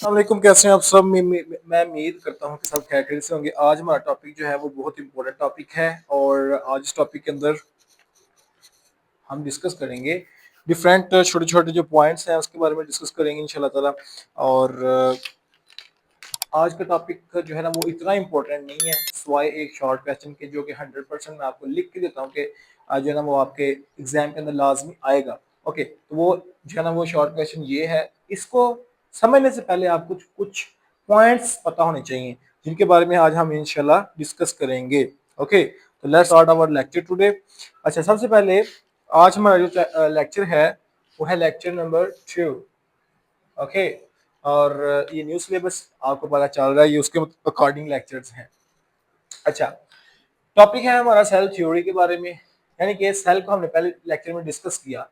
वालेकुम, कैसे हैं आप सब। मैं उम्मीद करता हूं कि सब खैरियत से होंगे। आज हमारा टॉपिक जो है वो बहुत इंपॉर्टेंट टॉपिक है और आज इस टॉपिक के अंदर हम डिस्कस करेंगे डिफरेंट छोटे छोटे जो पॉइंट्स हैं उसके बारे में डिस्कस करेंगे इंशाल्लाह ताला। और आज का टॉपिक जो है ना वो इतना इंपॉर्टेंट नहीं है सिवाय एक शॉर्ट क्वेश्चन के, जो कि 100% मैं आपको लिख के देता हूँ कि आज जो है ना वो आपके एग्जाम के अंदर लाजमी आएगा। ओके, तो वो जो है ना वो शॉर्ट क्वेश्चन ये है। इसको समझने से पहले आपको कुछ कुछ पॉइंट्स पता होने चाहिए जिनके बारे में आज हम इंशाल्लाह डिस्कस करेंगे। ओके, तो let's start our lecture today. अच्छा, सबसे पहले आज हमारा जो लेक्चर है वो है लेक्चर नंबर 2। ओके, और ये न्यू सिलेबस आपको पता चल रहा है, ये उसके अकॉर्डिंग लेक्चर्स हैं। अच्छा, टॉपिक है हमारा सेल थ्योरी के बारे में, यानी कि सेल को हमने पहले लेक्चर में डिस्कस किया।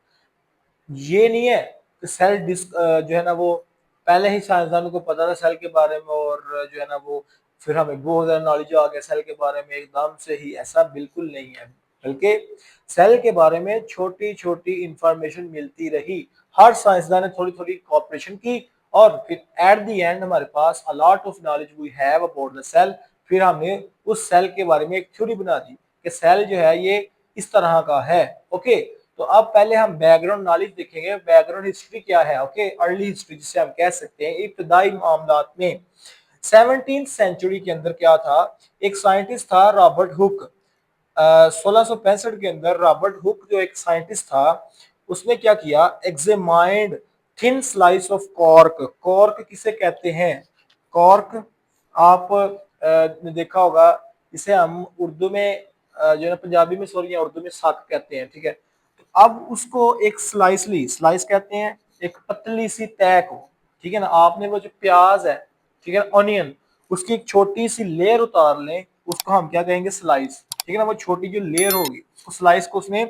ये नहीं है कि जो है ना वो पहले ही साइंसदानों को पता था सेल के बारे में, और जो है ना वो फिर हमें बहुत ज्यादा नॉलेज आ गया सेल के बारे में एकदम से ही। ऐसा बिल्कुल नहीं है, बल्कि सेल के बारे में छोटी छोटी इंफॉर्मेशन मिलती रही। हर साइंसदान ने थोड़ी थोड़ी कॉपरेशन की और फिर एट द एंड हमारे पास a lot of knowledge we have about the cell. फिर हमने उस सेल के बारे में एक थ्योरी बना दी कि सेल जो है ये इस तरह का है। ओके, तो अब पहले हम बैकग्राउंड नॉलेज देखेंगे, बैकग्राउंड हिस्ट्री क्या है। ओके, अर्ली हिस्ट्री जिसे हम कह सकते हैं, इब्तदाई मामलात में 17th सेंचुरी के अंदर क्या था। एक साइंटिस्ट था रॉबर्ट हुक। 1665 के अंदर रॉबर्ट हुक जो एक साइंटिस्ट था, उसने क्या किया, examined thin slice of cork. Cork किसे कहते हैं? कॉर्क आप ने देखा होगा, इसे हम उर्दू में जो है पंजाबी में सॉरी या उर्दू में साक कहते हैं। ठीक है, तो अब उसको एक स्लाइस कहते हैं, एक पतली सी तय को। ठीक है ना, आपने वो जो प्याज है, ठीक है, ऑनियन, उसकी एक छोटी सी लेयर उतार लें, उसको हम क्या कहेंगे, स्लाइस। ठीक है ना, वो छोटी जो लेयर होगी उसको स्लाइस को उसने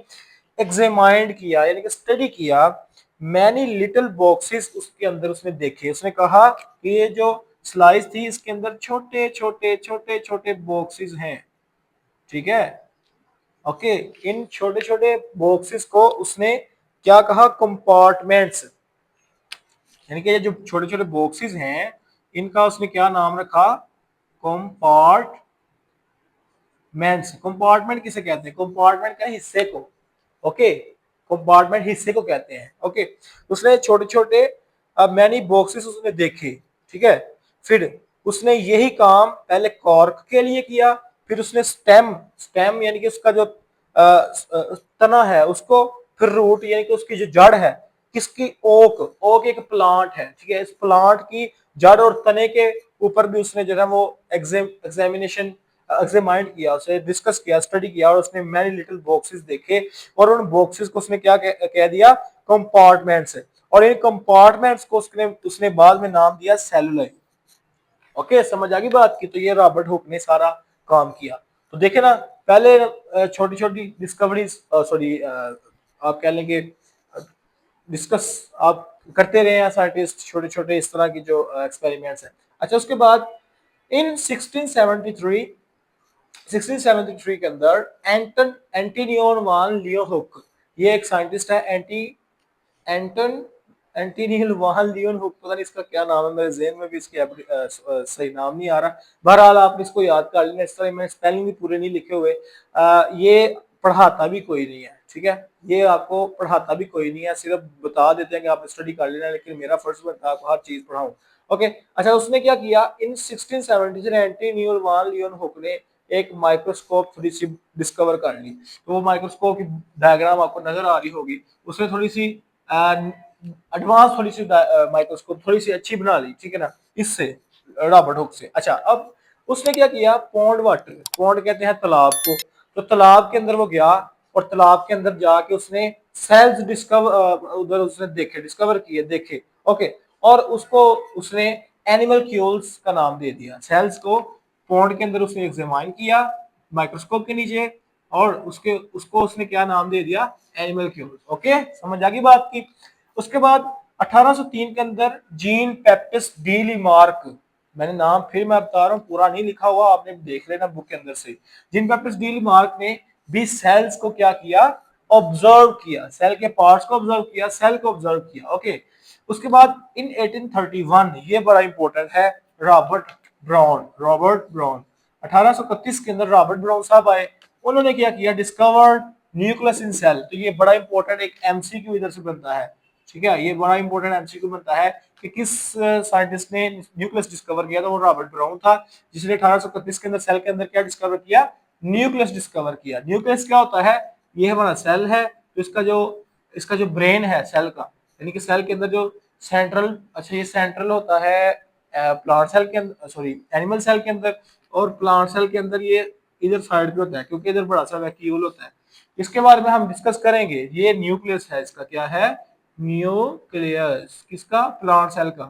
एग्जामाइंड किया, यानी कि स्टडी किया। मैनी लिटिल बॉक्सेस उसके अंदर उसने देखे। उसने कहा कि ये जो स्लाइस थी इसके अंदर छोटे छोटे छोटे छोटे बॉक्सेस हैं। ठीक है, ओके, इन छोटे छोटे बॉक्सेस को उसने क्या कहा, कंपार्टमेंट्स। यानी कि ये जो छोटे छोटे बॉक्सेस हैं इनका उसने क्या नाम रखा, कंपार्टमेंट्स। कंपार्टमेंट किसे कहते हैं? कंपार्टमेंट का हिस्से को। ओके, कंपार्टमेंट हिस्से को कहते हैं। ओके, उसने छोटे छोटे मैनी बॉक्सेस उसने देखे। ठीक है, फिर उसने यही काम पहले कॉर्क के लिए किया, फिर उसने स्टेम स्टेम यानी कि उसका जो तना है उसको, फिर रूट यानी कि उसकी जो जड़ है, किसकी, ओक। ओक एक प्लांट है। ठीक है, इस प्लांट की जड़ और तने के ऊपर भी उसने जो है वो एग्जामिनेशन एग्जामाइंड किया, उसे डिस्कस किया, स्टडी किया, और उसने मैनी लिटिल बॉक्सेस देखे और उन बॉक्सेस को उसने क्या कह दिया, कंपार्टमेंट्स। और इन कंपार्टमेंट्स को उसने उसने बाद में नाम दिया सेलुलर। ओके, समझ आ गई बात की? तो ये रॉबर्ट हुक ने सारा काम किया। तो देखे ना, पहले छोटी छोटी डिस्कवरीज, सॉरी आप कह लेंगे डिस्कस आप करते रहे हैं साइंटिस्ट, छोटे छोटे इस तरह की जो एक्सपेरिमेंट्स हैं। अच्छा, उसके बाद इन 1673 के अंदर एंटोनियन वान लियोहुक, ये एक साइंटिस्ट है, एंटन एंटीनियल वाहन लियोन हुक, पता नहीं इसका क्या नाम है, मेरे जेहन में भी इसकी सही नाम नहीं आ रहा। बहरहाल आप इसको याद कर लेना, इस तरह मैंने स्पेलिंग भी पूरे नहीं लिखे हुए। ये पढ़ाता भी कोई नहीं है। ठीक है, ये आपको पढ़ाता भी कोई नहीं है, सिर्फ बता देते हैं कि आप स्टडी कर लेना, लेकिन मेरा फर्ज बनता है आपको हर चीज पढ़ाऊं। ओके, अच्छा, उसने क्या किया, इन 1670 से एंटीनियल वान लियोन हुक ने एक माइक्रोस्कोप थोड़ी सी डिस्कवर कर ली। तो वो माइक्रोस्कोप की डायग्राम आपको नजर आ रही होगी। उसने थोड़ी सी एडवांस थोड़ी सी माइक्रोस्कोप थोड़ी सी अच्छी बना ली। ठीक है ना, इससे रॉबर्ट हुक से। अच्छा, अब उसने क्या किया, पौंड वाटर, पौंड कहते हैं तालाब को, तो तालाब के अंदर वो गया और तालाब के अंदर जाके उसने सेल्स उधर उसने देखे, डिस्कवर किए, देखे। ओके, और उसको उसने एनिमल क्यूल्स का नाम दे दिया। सेल्स को पौंड के अंदर उसने एग्जामाइन किया माइक्रोस्कोप के नीचे, और उसको उसने क्या नाम दे दिया, एनिमल क्यूल्स। ओके, समझ आ गई बात की? उसके बाद 1803 के अंदर जीन पेप्टिस डी लीमार्क, मैंने नाम फिर मैं बता रहा हूँ, पूरा नहीं लिखा हुआ, आपने देख लेना बुक के अंदर से। जीन पेप्टिस डी लीमार्क ने भी सेल्स को क्या किया, ऑब्जर्व किया, सेल के पार्ट्स को ऑब्जर्व किया, सेल को ऑब्जर्व किया। ओके, उसके बाद इन 1831 ये बड़ा इंपॉर्टेंट है, रॉबर्ट ब्राउन 1831 के अंदर रॉबर्ट ब्राउन साहब आए। उन्होंने क्या किया, डिस्कवर्ड न्यूक्लियस इन सेल। तो ये बड़ा इंपॉर्टेंट एक एमसीक्यू इधर से बनता है, ठीक है, ये बड़ा इंपॉर्टेंट एमसीक्यू बनता है कि किस साइंटिस्ट ने न्यूक्लियस डिस्कवर किया। तो वो रॉबर्ट ब्राउन था, जिसने 1831 के अंदर सेल के अंदर क्या डिस्कवर किया, न्यूक्लियस डिस्कवर किया। न्यूक्लियस क्या होता है, ये हमारा सेल है, तो इसका जो ब्रेन है सेल का, यानी कि सेल के अंदर जो सेंट्रल, अच्छा ये सेंट्रल होता है प्लांट सेल के अंदर, सॉरी एनिमल सेल के अंदर, और प्लांट सेल के अंदर ये इधर साइड पे होता है, क्योंकि इधर बड़ा सा वैक्यूल होता है। इसके बारे में हम डिस्कस करेंगे। ये न्यूक्लियस है, इसका क्या है, न्यूक्लियस, किसका, प्लांट सेल का।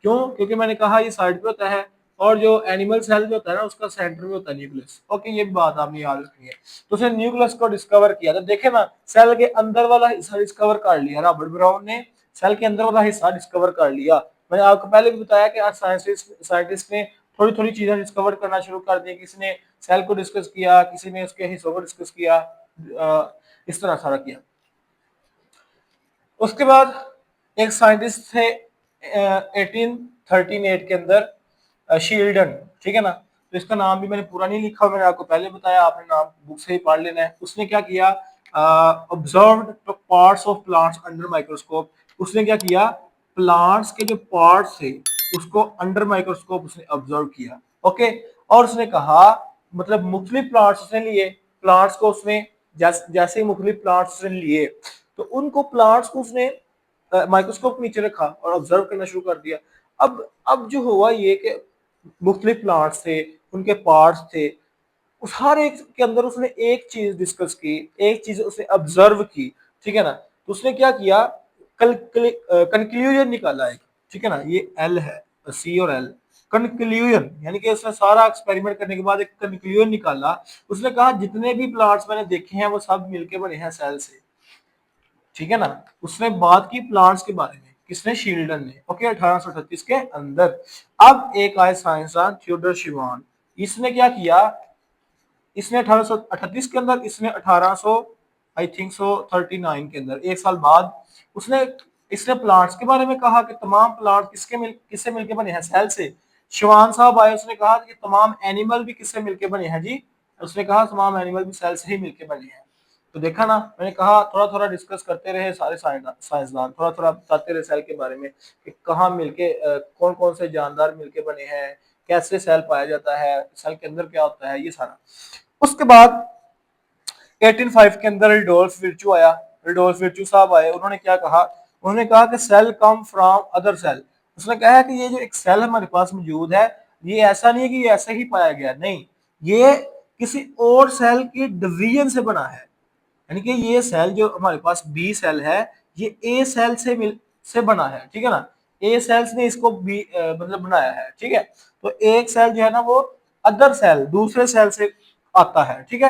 क्यों, क्योंकि मैंने कहा ये साइड पे होता है, और जो एनिमल सेल जो होता है ना उसका सेंटर में होता है न्यूक्लियस। ओके, ये बात आपने याद रखनी है। तो उसने न्यूक्लियस को डिस्कवर किया। तो देखे ना, सेल के अंदर वाला हिस्सा डिस्कवर कर लिया रॉबर्ट ब्राउन ने, सेल के अंदर वाला हिस्सा डिस्कवर कर लिया। मैंने आपको पहले भी बताया कि आज साइंटिस्ट ने थोड़ी थोड़ी चीजें डिस्कवर करना शुरू कर दी। किसी ने सेल को डिस्कस किया, किसी ने उसके हिस्सों को डिस्कस किया, इस तरह सारा किया। उसके बाद एक साइंटिस्ट थे 1838 के अंदर, शील्डन, ठीक है ना। तो इसका नाम भी मैंने पूरा नहीं लिखा, मैंने आपको पहले बताया, आपने नाम बुक से ही पढ़ लेना है। उसने क्या किया, observed parts of plants under microscope. उसने क्या किया, प्लांट्स के जो पार्ट्स थे उसको अंडर माइक्रोस्कोप उसने ऑब्जर्व किया। ओके, और उसने कहा, मतलब मुख्तलिफ प्लांट्स उसने लिए, प्लांट्स को उसने जैसे ही मुख्तलिफ प्लांट्स उसने लिए, तो उनको प्लांट्स को उसने माइक्रोस्कोप नीचे रखा और ऑब्जर्व करना शुरू कर दिया। अब जो हुआ ये कि मुख्तलिफ प्लांट्स थे, उनके पार्ट्स थे, उस हर एक के अंदर उसने एक चीज डिस्कस की, एक चीज उसने ऑब्जर्व की, ठीक है ना। तो उसने क्या किया, कंक्लूजन निकाला एक, ठीक है ना, ये एल है, सी और एल, कंक्लूजन, यानी कि उसने सारा एक्सपेरिमेंट करने के बाद एक कंक्लूजन निकाला। उसने कहा जितने भी प्लांट्स मैंने देखे हैं वो सब मिलके बने हैं सेल से, ठीक है ना। उसने बात की प्लांट्स के बारे में, किसने, शील्डन ने। ओके, 1838 के अंदर। अब एक आए साइंसदान थियोडर शिवान। इसने क्या किया, इसने 1838 के अंदर, इसने 1800 आई थिंक सो 39 के अंदर, एक साल बाद उसने इसने प्लांट्स के बारे में कहा कि तमाम प्लांट किससे मिलके बने हैं, सेल से। शिवान साहब आए, उसने कहा कि तमाम एनिमल भी किससे मिलके बने हैं जी, उसने कहा तमाम एनिमल भी सेल से ही मिलके बने हैं। तो देखा ना, मैंने कहा थोड़ा थोड़ा डिस्कस करते रहे सारे साइंसदान, थोड़ा थोड़ा बताते रहे सेल के बारे में कि कहाँ मिलके कौन कौन से जानदार मिलके बने हैं, कैसे सेल पाया जाता है, सेल के अंदर क्या होता है, ये सारा। उसके बाद 1805 के अंदर रिडोल्फ विर्चू आया। रिडोल्फ विर्चू साहब आए, उन्होंने क्या कहा, उन्होंने कहा कि cell come from other cell. उसने कहा कि ये जो एक सेल हमारे पास मौजूद है, ये ऐसा नहीं है कि ये ऐसे ही पाया गया, नहीं, ये किसी और सेल की डिवीजन से बना है। यानी कि ये सेल जो हमारे पास बी सेल है, ये ए सेल से बना है, ठीक है ना। ए सेल्स ने इसको बी मतलब बनाया है, ठीक है। तो एक सेल जो है ना वो अदर सेल, दूसरे सेल से आता है, ठीक है।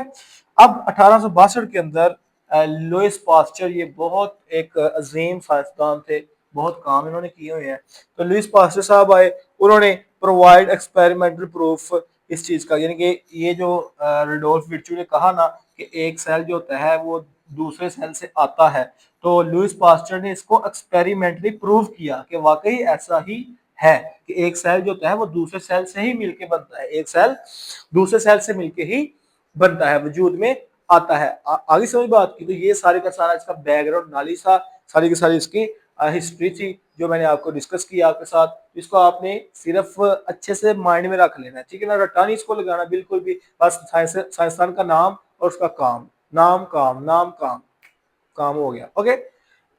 अब 1862 के अंदर लुइस पास्चर, ये बहुत एक अजीम साइंसदान थे, बहुत काम इन्होंने किए हुए हैं। तो लुइस पास्चर साहब आए, उन्होंने प्रोवाइड एक्सपेरिमेंटल प्रूफ इस चीज का, यानी कि ये जो रिडोल्फ विर्चू ने कहा ना कि एक सेल जो होता है वो दूसरे सेल से आता है, तो लुइस पास्चर ने इसको एक्सपेरिमेंटली प्रूव किया कि वाकई ऐसा ही है कि एक सेल जो होता है वो दूसरे सेल से ही मिलके बनता है, एक सेल दूसरे सेल से मिलके ही बनता है, वजूद में आता है। आगे समझ बात की। तो ये सारे का सारा इसका बैकग्राउंड नॉलेज था, सारी की सारी इसकी हिस्ट्री थी जो मैंने आपको डिस्कस किया आपके साथ। इसको आपने सिर्फ अच्छे से माइंड में रख लेना है, ठीक है ना, रटानी इसको लगाना बिल्कुल भी। बस साइंसदान का नाम और उसका काम, नाम काम, नाम काम, काम हो गया। ओके,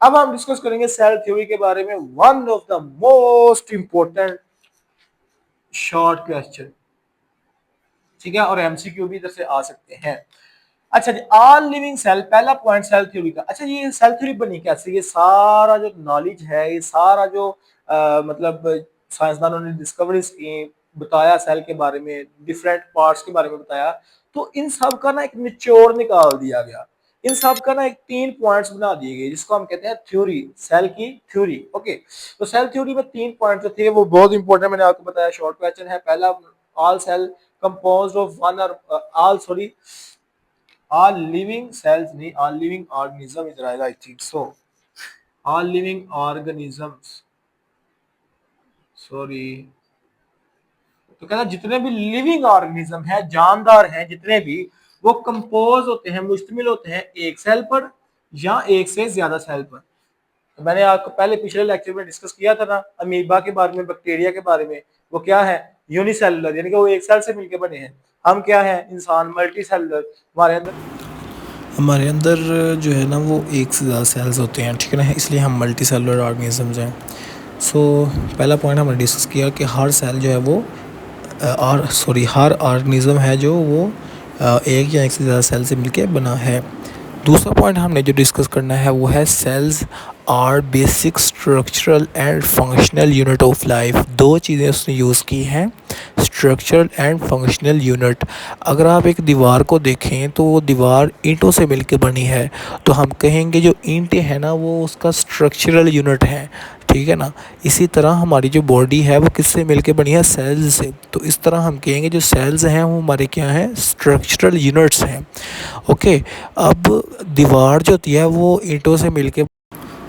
अब हम डिस्कस करेंगे सेल थ्योरी के बारे में, one of the most important short question, ठीक है, और एमसीक्यू भी इधर से आ सकते हैं। अच्छा जी, ऑल लिविंग सेल, पहला पॉइंट सेल थ्योरी का। अच्छा, ये सेल थ्योरी बनी कैसे, ये सारा जो नॉलेज है, ये सारा जो मतलब साइंसदानों ने डिस्कवरीज की, बताया सेल के बारे में, डिफरेंट पार्ट्स के बारे में बताया, तो इन सब का ना एक निचोड़ निकाल दिया गया। इन सब का ना एक 3 पॉइंट्स बना दिए गए, जिसको हम कहते हैं थ्योरी, सेल की थ्योरी। ओके, तो सेल थ्योरी में 3 पॉइंट जो थे वो बहुत इंपॉर्टेंट, मैंने आपको बताया, शॉर्ट क्वेश्चन है। पहला, all cell composed of one और all sorry all living cells नहीं, all living organism इधर आएगा, I think so, all living organisms sorry, तो कहता है जितने भी लिविंग ऑर्गेनिज्म है, जानदार हैं जितने भी, वो कंपोज होते हैं, मुश्तमिल होते हैं एक सेल पर या एक से ज्यादा सेल पर। तो मैंने आपको पहले पिछले लेक्चर में डिस्कस किया था ना अमीबा के बारे में, बैक्टीरिया के बारे में। वो क्या है, यूनिसेलुलर, यानी कि वो एक सेल से मिलकर बने हैं। हम क्या है, इंसान मल्टी सेलुलर। हमारे अंदर जो है ना वो एक से ज़्यादा सेल्स होते हैं, ठीक है ना, इसलिए हम मल्टी सेलुलर ऑर्गेनिजम्स हैं। सो पहला पॉइंट हमने डिस्कस किया कि हर सेल जो है वो हर ऑर्गेनिज्म है जो वो एक या एक से ज़्यादा सेल से मिलके बना है। दूसरा पॉइंट हमने जो डिस्कस करना है वो है cells are basic structural and functional unit of life. दो चीज़ें उसने यूज़ की हैं, स्ट्रक्चरल एंड फंक्शनल यूनिट। अगर आप एक दीवार को देखें तो वो दीवार ईंटों से मिलकर बनी है, तो हम कहेंगे जो ईंटें हैं ना वो उसका स्ट्रक्चरल यूनिट है, ठीक है ना। इसी तरह हमारी जो बॉडी है वो किससे मिलके बनी है, सेल्स से। तो इस तरह हम कहेंगे जो सेल्स हैं वो हमारे क्या हैं, स्ट्रक्चरल यूनिट्स हैं। ओके, अब दीवार जो होती है वो ईंटों से मिलके,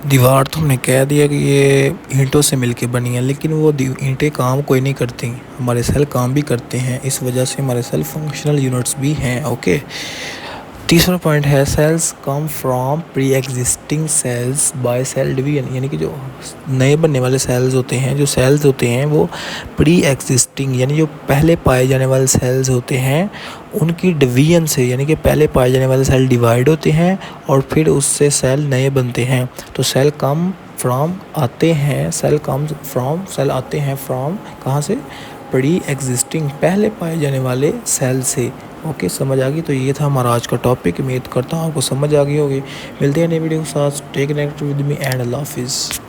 दीवार तो हमने कह दिया कि ये ईंटों से मिलके बनी है, लेकिन वो ईंटें काम कोई नहीं करती, हमारे सेल काम भी करते हैं। इस वजह से हमारे सेल फंक्शनल यूनिट्स भी हैं। ओके, तीसरा पॉइंट है cells come from pre existing cells by cell division, यानी कि जो नए बनने वाले सेल्स होते हैं, जो सेल्स होते हैं वो प्री एग्जिस्टिंग यानी जो पहले पाए जाने वाले सेल्स होते हैं उनकी डिवीजन से, यानी कि पहले पाए जाने वाले सेल डिवाइड होते हैं और फिर उससे सेल नए बनते हैं। तो सेल कम फ्रॉम आते हैं, सेल कम फ्रॉम, सेल आते हैं फ्रॉम कहाँ से, प्री एग्जिस्टिंग पहले पाए जाने वाले सेल से। ओके, समझ आ गई। तो ये था हमारा आज का टॉपिक, उम्मीद करता हूँ आपको समझ आ गई होगी। मिलते हैं नई वीडियो के साथ, take connect with me and अल्लाह हाफिज़।